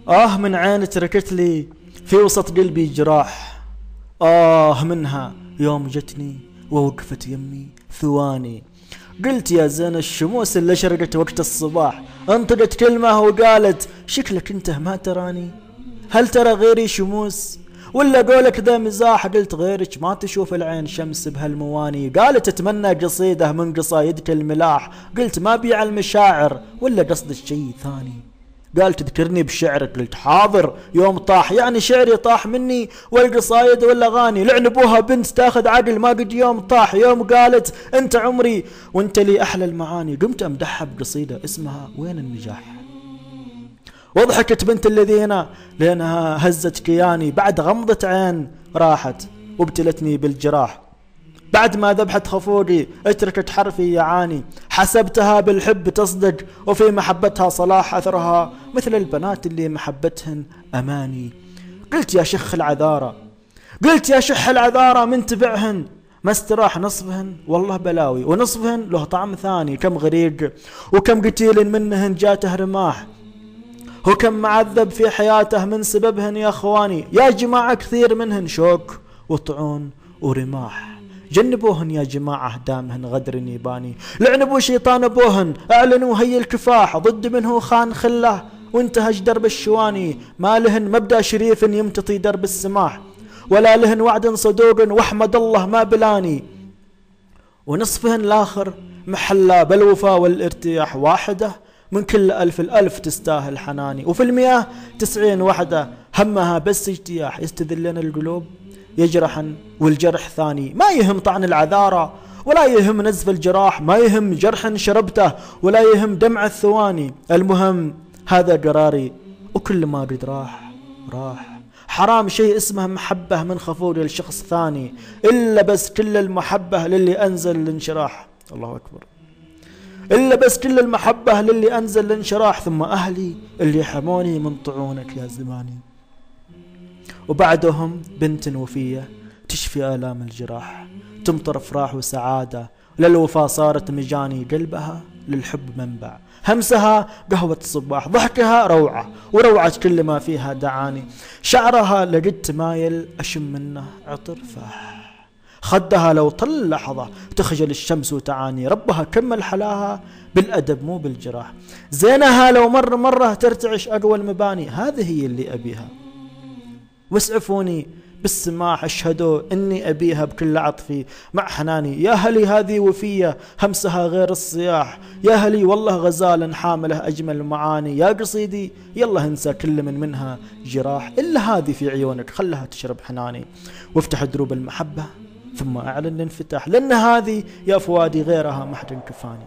من عين تركت لي في وسط قلبي جراح، منها يوم جتني ووقفت يمي ثواني. قلت يا زين الشموس اللي شرقت وقت الصباح، انطقت كلمة وقالت شكلك انت ما تراني، هل ترى غيري شموس ولا قولك ذا مزاح؟ قلت غيرك ما تشوف العين شمس بهالمواني. قالت اتمنى قصيدة من قصايدك الملاح، قلت ما بيع المشاعر ولا قصدك شيء ثاني. قال تذكرني بشعرك، قلت حاضر. يوم طاح يعني شعري طاح مني والقصايد والاغاني، لعن ابوها بنت تاخذ عقل ما قد يوم طاح. يوم قالت انت عمري وانت لي احلى المعاني، قمت امدحها بقصيدة اسمها وين النجاح. وضحكت بنت الذين لانها هزت كياني، بعد غمضة عين راحت وابتلتني بالجراح. بعد ما ذبحت خفوقي اتركت حرفي يعاني، حسبتها بالحب تصدق وفي محبتها صلاح، أثرها مثل البنات اللي محبتهن أماني. قلت يا شخ العذارى، قلت يا شح العذارى من تبعهن ما استراح نصفهن، والله بلاوي ونصفهن له طعم ثاني. كم غريق وكم قتيل منهن جاته رماح، وكم معذب في حياته من سببهن يا اخواني. يا جماعة كثير منهن شوك وطعون ورماح، جنبوهن يا جماعة دامهن غدر يباني. لعنبوا شيطان ابوهن، اعلنوا هي الكفاح، ضد منه خان خله وانتهج درب الشواني. ما لهن مبدأ شريف يمتطي درب السماح، ولا لهن وعد صدوق واحمد الله ما بلاني. ونصفهن الاخر محلا بالوفا والارتياح، واحدة من كل 1000 الألف تستاهل حناني. وفي 190 وحدة همها بس اجتياح، يستذلن القلوب يجرحن والجرح ثاني. ما يهم طعن العذارى ولا يهم نزف الجراح، ما يهم جرح شربته ولا يهم دمع الثواني. المهم هذا قراري وكل ما قد راح راح. حرام شيء اسمه محبة من خفوق لشخص ثاني، إلا بس كل المحبة للي أنزل الانشراح. الله أكبر. إلا بس كل المحبة للي أنزل الانشراح، ثم أهلي اللي حموني من طعونك يا زماني. وبعدهم بنت وفية تشفي آلام الجراح، تمطر افراح وسعادة للوفا صارت مجاني. قلبها للحب منبع، همسها قهوة الصباح، ضحكها روعة وروعة كل ما فيها دعاني. شعرها لقد مايل أشم منه عطر فاح، خدها لو طل لحظة تخجل الشمس وتعاني. ربها كمل حلاها بالأدب مو بالجراح، زينها لو مرة ترتعش أقوى المباني. هذه هي اللي أبيها، واسعفوني بالسماح اشهدوا اني ابيها بكل عطفي مع حناني. يا هلي هذه وفية همسها غير الصياح، يا هلي والله غزال حامله اجمل معاني. يا قصيدي يلا انسى كل منها جراح، الا هذه في عيونك خلها تشرب حناني. وافتح دروب المحبة ثم اعلن الانفتاح، لان هذه يا فؤادي غيرها ما حد كفاني.